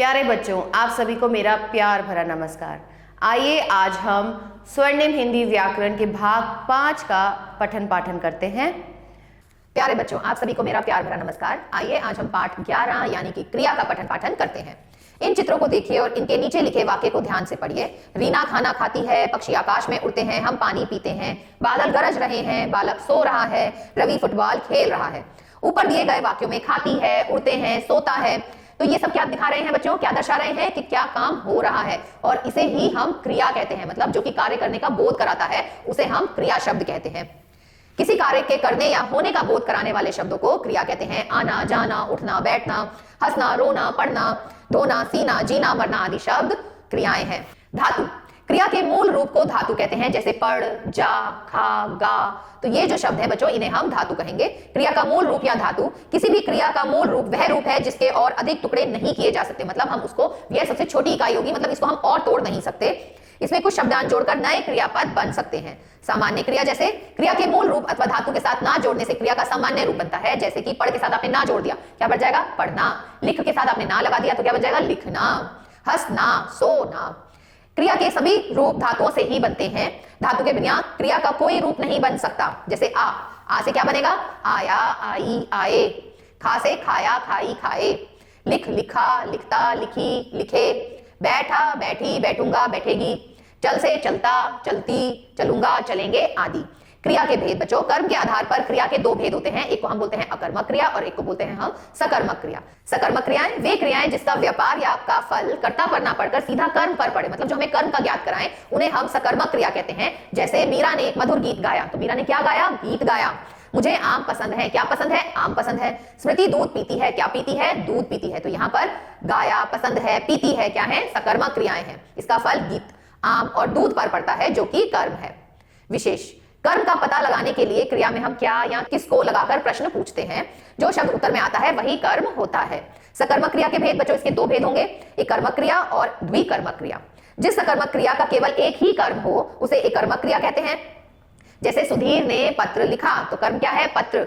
प्यारे बच्चों, आप सभी को मेरा प्यार भरा नमस्कार। आइए आज हम स्वर्णिम हिंदी व्याकरण के भाग 5 का पठन पाठन करते हैं। प्यारे बच्चों, आप सभी को मेरा प्यार भरा नमस्कार। आइए आज हम पाठ 11 यानी कि क्रिया का पठन पाठन करते हैं। इन चित्रों को देखिए और इनके नीचे लिखे वाक्य को ध्यान से पढ़िए। रीना खाना खाती है, पक्षी आकाश में उड़ते हैं, हम पानी पीते हैं, बादल गरज रहे हैं, बालक सो रहा है, रवि फुटबॉल खेल रहा है। ऊपर दिए गए वाक्यों में खाती है, उड़ते हैं, सोता है, तो ये सब क्या दिखा रहे हैं बच्चों? क्या दर्शा रहे हैं कि क्या काम हो रहा है, और इसे ही हम क्रिया कहते हैं। मतलब जो कि कार्य करने का बोध कराता है उसे हम क्रिया शब्द कहते हैं। किसी कार्य के करने या होने का बोध कराने वाले शब्दों को क्रिया कहते हैं। आना, जाना, उठना, बैठना, हंसना, रोना, पढ़ना, धोना, सीना, जीना, मरना आदि शब्द क्रियाएं हैं। धातु, क्रिया के मूल रूप को धातु कहते हैं, जैसे पढ़, जा, खा, गा। तो ये जो शब्द है बच्चों, इन्हें हम धातु कहेंगे। क्रिया का मूल रूप या धातु, किसी भी क्रिया का मूल रूप वह रूप है जिसके और अधिक टुकड़े नहीं किए जा सकते। मतलब हम उसको, यह सबसे छोटी इकाई होगी, मतलब इसको हम और तोड़ नहीं सकते। इसमें कुछ शब्दांश जोड़कर नए क्रियापद बन सकते हैं। सामान्य क्रिया, जैसे क्रिया के मूल रूप अथवा धातु के साथ ना जोड़ने से क्रिया का सामान्य रूप बनता है। जैसे कि पढ़ के साथ आपने ना जोड़ दिया, क्या बन जाएगा? पढ़ना। लिख के साथ आपने ना लगा दिया तो क्या बन जाएगा? लिखना। हंसना, सोना। क्रिया के सभी रूप धातुओं से ही बनते हैं। धातु के बिना क्रिया का कोई रूप नहीं बन सकता। जैसे आ से क्या बनेगा? आया, आई, आए। खा से खाया, खाई, खाए। लिख, लिखा, लिखता, लिखी, लिखे। बैठा, बैठी, बैठूंगा, बैठेगी। चल से चलता, चलती, चलूंगा, चलेंगे आदि। क्रिया के भेद बच्चों, कर्म के आधार पर क्रिया के दो भेद होते हैं। एक को हम बोलते हैं अकर्मक क्रिया और एक को बोलते हैं हम सकर्मक क्रिया। सकर्मक क्रियाएं वे क्रियाएं जिसका व्यापार या का फल कर्ता पर ना पड़कर सीधा कर्म पर पड़े, मतलब जो हमें कर्म का ज्ञात कराएं, उन्हें हम सकर्मक क्रिया कहते हैं। जैसे मीरा ने एक मधुर गीत गाया, तो मीरा ने क्या गाया? गीत गाया। मुझे आम पसंद है, क्या पसंद है? आम पसंद है। स्मृति दूध पीती है, क्या पीती है? दूध पीती है। तो यहाँ पर गाया, पसंद है, पीती है, क्या है? सकर्मक क्रियाएं हैं। इसका फल गीत, आम और दूध पर पड़ता है, जो कि कर्म है। विशेष, कर्म का पता लगाने के लिए क्रिया में हम क्या या किसको लगाकर प्रश्न पूछते हैं। जो शब्द उत्तर में आता है वही कर्म होता है। सकर्मक क्रिया के भेद बच्चों, इसके दो भेद होंगे, एक कर्मक क्रिया और द्विकर्मक क्रिया। जिस सकर्मक क्रिया का केवल एक ही कर्म हो उसे एक कर्मक क्रिया कहते हैं। जैसे सुधीर ने पत्र लिखा, तो कर्म क्या है? पत्र।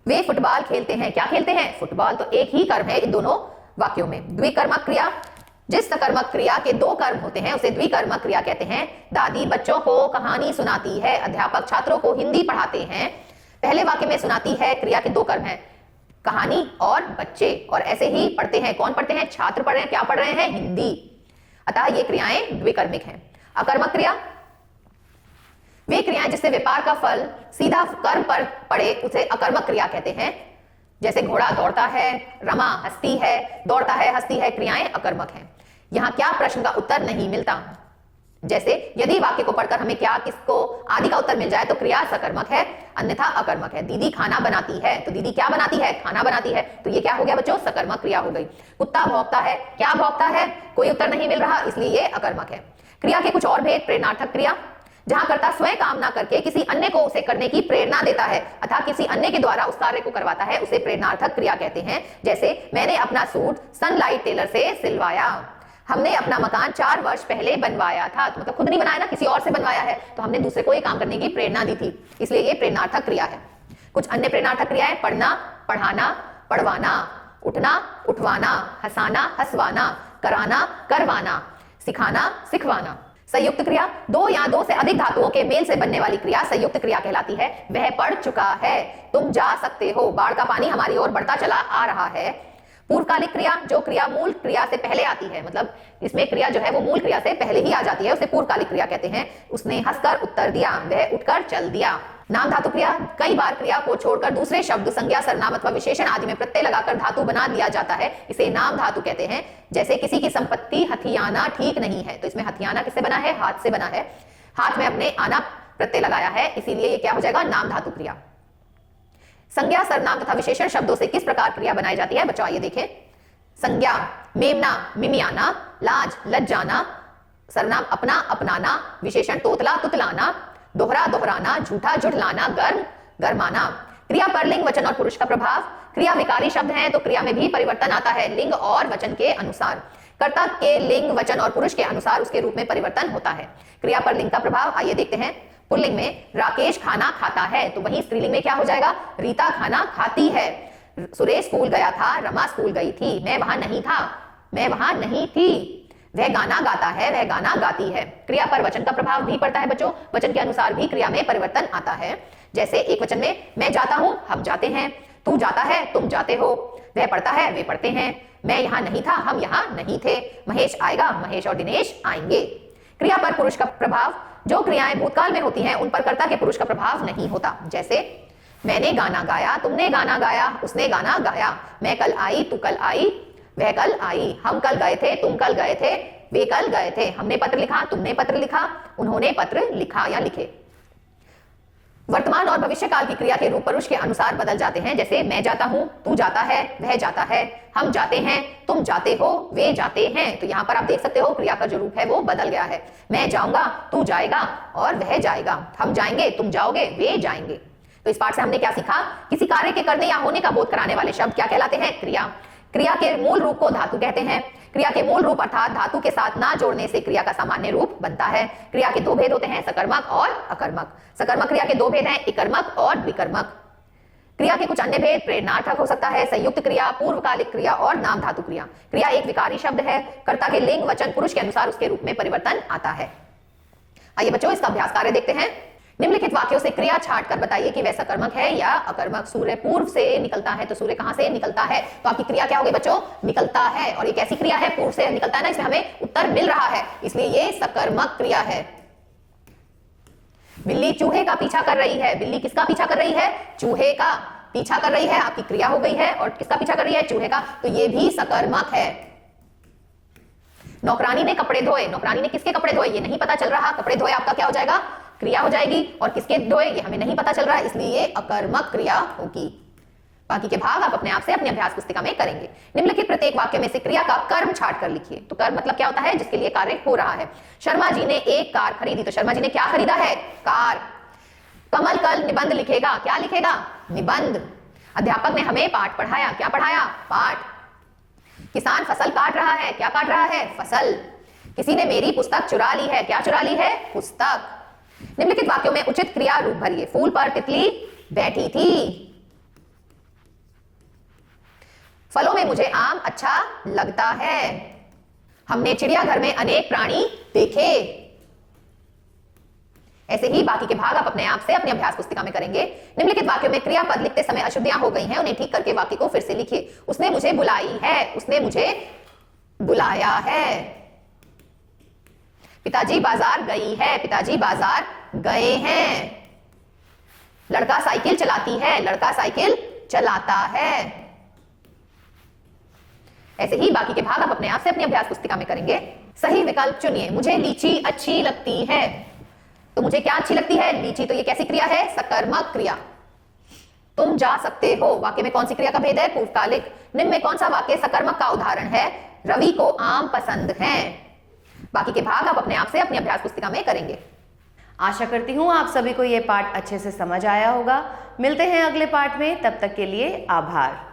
वे फुटबॉल खेलते हैं, क्या खेलते हैं? फुटबॉल। तो एक ही कर्म है इन दोनों वाक्यों में। द्विकर्मक क्रिया, जिस सकर्मक क्रिया के दो कर्म होते हैं उसे द्विकर्मक क्रिया कहते हैं। दादी बच्चों को कहानी सुनाती है, अध्यापक छात्रों को हिंदी पढ़ाते हैं। पहले वाक्य में सुनाती है क्रिया के दो कर्म हैं, कहानी और बच्चे, और ऐसे ही पढ़ते हैं। कौन पढ़ते हैं? छात्र पढ़ रहे हैं। क्या पढ़ रहे हैं? हिंदी। अतः ये क्रियाएं द्विकर्मिक हैं। अकर्मक क्रिया, वे क्रियाएं जिससे व्यापार का फल सीधा कर्म पर पड़े उसे अकर्मक क्रिया कहते हैं। जैसे घोड़ा दौड़ता है, रमा हंसती है, दौड़ता है, हंसती है, क्रियाएं अकर्मक हैं। यहाँ क्या प्रश्न का उत्तर नहीं मिलता। जैसे यदि वाक्य को पढ़कर हमें क्या, किसको आदि का उत्तर मिल जाए तो क्रिया सकर्मक है, अन्यथा अकर्मक है। दीदी खाना बनाती है, तो दीदी क्या बनाती है? खाना बनाती है। तो ये क्या हो गया बच्चों? सकर्मक क्रिया हो गई। कुत्ता भौंकता है, क्या भौंकता है? कोई उत्तर नहीं मिल रहा, इसलिए ये अकर्मक है। क्रिया के कुछ और भेद। प्रेरणार्थक क्रिया, जहां कर्ता स्वयं काम ना करके किसी अन्य को उसे करने की प्रेरणा देता है अथवा किसी अन्य के द्वारा उस कार्य को करवाता है, उसे प्रेरणार्थक क्रिया कहते हैं। जैसे मैंने अपना सूट सनलाइट टेलर से सिलवाया। हमने अपना मकान 4 वर्ष पहले बनवाया था, तो मतलब खुद नहीं बनाया ना, किसी और से बनवाया है, तो हमने दूसरे को ये काम करने की प्रेरणा दी थी, इसलिए ये प्रेरणार्थक क्रिया है। कुछ अन्य प्रेरणार्थक क्रियाएं। पढ़ना, पढ़ाना, पढ़वाना, उठना, उठवाना, हंसाना, हंसवाना, कराना, करवाना, सिखाना, सिखवाना। संयुक्त क्रिया, दो या दो से अधिक धातुओं के मेल से बनने वाली क्रिया संयुक्त क्रिया कहलाती है। वह पढ़ चुका है, तुम जा सकते हो, बाढ़ का पानी हमारी ओर बढ़ता चला आ रहा है। पूर्वकालिक क्रिया, जो क्रिया मूल क्रिया से पहले आती है, मतलब इसमें क्रिया जो है वो मूल क्रिया से पहले ही आ जाती है, उसे पूर्वकालिक क्रिया कहते हैं। उसने हंसकर उत्तर दिया, वह उठकर चल दिया। नाम धातु क्रिया, कई बार क्रिया को छोड़कर दूसरे शब्द, संज्ञा, सर्वनाम अथवा विशेषण आदि में प्रत्यय लगाकर धातु बना दिया जाता है, इसे नाम धातु कहते हैं। जैसे किसी की संपत्ति हथियाना ठीक नहीं है, तो इसमें हथियाना किससे बना है? हाथ से बना है। हाथ में अपने आना प्रत्यय लगाया है, इसीलिए ये क्या हो जाएगा? नाम धातु क्रिया। संज्ञा, सर्वनाम तथा विशेषण शब्दों से किस प्रकार क्रिया बनाई जाती है बच्चों, आइए देखें। संज्ञा, मेमना, मिमियाना, लाज, लज्जाना। सर्वनाम, अपना, अपनाना। विशेषण, तोतला, तुतलाना। दोहरा, दोहराना। झूठा, झुठलाना। गर्म, गरमाना। क्रिया पर लिंग, वचन और पुरुष का प्रभाव। क्रिया विकारी शब्द है तो क्रिया में भी परिवर्तन आता है, लिंग और वचन के अनुसार। कर्ता के लिंग, वचन और पुरुष के अनुसार उसके रूप में परिवर्तन होता है। क्रिया पर लिंग का प्रभाव, आइए देखते हैं। पुल्लिंग में राकेश खाना खाता है, तो वहीं स्त्रीलिंग में क्या हो जाएगा? रीता खाना खाती है। सुरेश स्कूल गया था, रमा स्कूल गई थी, मैं वहां नहीं था, मैं वहां नहीं थी। वह गाना गाता है, वह गाना गाती है। क्रिया पर वचन का प्रभाव भी पड़ता है बच्चों। वचन के अनुसार भी क्रिया में परिवर्तन आता है। जैसे एक वचन में मैं जाता हूं, हम जाते हैं। तू जाता है, तुम जाते हो। वह पढ़ता है, वे पढ़ते हैं। मैं यहाँ नहीं था, हम यहाँ नहीं थे। महेश आएगा, महेश और दिनेश आएंगे। क्रिया पर पुरुष का प्रभाव, जो क्रियाएं भूतकाल में होती हैं उन पर कर्ता के पुरुष का प्रभाव नहीं होता। जैसे मैंने गाना गाया, तुमने गाना गाया, उसने गाना गाया। मैं कल आई, तू कल आई, वह कल आई। हम कल गए थे, तुम कल गए थे, वे कल गए थे। हमने पत्र लिखा, तुमने पत्र लिखा, उन्होंने पत्र लिखा या लिखे। वर्तमान और भविष्य काल की क्रिया के रूप पुरुष के अनुसार बदल जाते हैं। जैसे मैं जाता हूं, तू जाता है, वह जाता है। हम जाते हैं, तुम जाते हो, वे जाते हैं। तो यहां पर आप देख सकते हो क्रिया का जो रूप है वो बदल गया है। मैं जाऊंगा, तू जाएगा और वह जाएगा। हम जाएंगे, तुम जाओगे, वे जाएंगे। तो इस पाठ से हमने क्या सीखा? किसी कार्य के करने या होने का बोध कराने वाले शब्द क्या कहलाते हैं? क्रिया। क्रिया के मूल रूप को धातु कहते हैं। क्रिया के मूल रूप अर्थात धातु के साथ ना जोड़ने से क्रिया का सामान्य रूप बनता है। क्रिया के दो भेद होते हैं, सकर्मक और अकर्मक। सकर्मक क्रिया के दो भेद हैं, इकर्मक और द्विकर्मक। क्रिया के कुछ अन्य भेद प्रेरणार्थक हो सकता है, संयुक्त क्रिया, पूर्वकालिक क्रिया और नाम धातु क्रिया। क्रिया एक विकारी शब्द है। कर्ता के लिंग वचन पुरुष के अनुसार उसके रूप में परिवर्तन आता है। आइए बच्चों इसका अभ्यास कार्य देखते हैं। निम्नलिखित वाक्यों से क्रिया छांट कर बताइए कि वह सकर्मक है या अकर्मक। सूर्य पूर्व से निकलता है, तो सूर्य कहां से निकलता है? तो आपकी क्रिया क्या होगी बच्चों? निकलता है। और ये कैसी क्रिया है? पूर्व से निकलता है ना, इसमें हमें उत्तर मिल रहा है, इसलिए ये सकर्मक क्रिया है। बिल्ली चूहे का पीछा कर रही है। बिल्ली किसका पीछा कर रही है? चूहे का पीछा कर रही है। आपकी क्रिया हो गई है। और किसका पीछा कर रही है? चूहे का। तो ये भी सकर्मक है। नौकरानी ने कपड़े धोए। नौकरानी ने किसके कपड़े धोए? ये नहीं पता चल रहा। कपड़े धोए आपका क्या हो जाएगा? क्रिया हो जाएगी। और किसके धोए ये हमें नहीं पता चल रहा है, इसलिए ये अकर्मक क्रिया होगी। बाकी के भाग आप अपने आप से अपनी अभ्यास पुस्तिका में करेंगे। निम्नलिखित प्रत्येक वाक्य में से क्रिया का कर्म छाट कर लिखिए। तो कर्म मतलब क्या होता है? जिसके लिए कार्य हो रहा है। शर्मा जी ने एक कार खरीदी। तो शर्मा जी ने क्या खरीदा है? कार। कमल कल निबंध लिखेगा। क्या लिखेगा? निबंध। अध्यापक ने हमें पाठ पढ़ाया। क्या पढ़ाया? पाठ। किसान फसल काट रहा है। क्या काट रहा है? फसल। किसी ने मेरी पुस्तक चुरा ली है। क्या चुरा ली है? पुस्तक। निम्नलिखित वाक्यों में उचित क्रिया रूप भरिए। फूल पर तितली बैठी थी। फलों में मुझे आम अच्छा लगता है। हमने चिड़ियाघर में अनेक प्राणी देखे। ऐसे ही बाकी के भाग आप अपने आप से अपनी अभ्यास पुस्तिका में करेंगे। निम्नलिखित वाक्यों में क्रियापद लिखते समय अशुद्धियां हो गई हैं, उन्हें ठीक करके वाक्य को फिर से लिखिए। उसने मुझे बुलाई है। उसने मुझे बुलाया है। पिताजी बाजार गई है। पिताजी बाजार गए हैं। लड़का साइकिल चलाती है। लड़का साइकिल चलाता है। ऐसे ही बाकी के भाग आप अपने आप से अपनी अभ्यास पुस्तिका में करेंगे। सही विकल्प चुनिए। मुझे लीची अच्छी लगती है। तो मुझे क्या अच्छी लगती है? लीची। तो ये कैसी क्रिया है? सकर्मक क्रिया। तुम जा सकते हो। वाक्य में कौन सी क्रिया का भेद है? पूर्वकालिक। निम्न में कौन सा वाक्य सकर्मक का उदाहरण है? रवि को आम पसंद है। बाकी के भाग आप अपने आप से अपनी अभ्यास पुस्तिका में करेंगे। आशा करती हूँ आप सभी को ये पाठ अच्छे से समझ आया होगा। मिलते हैं अगले पाठ में, तब तक के लिए आभार।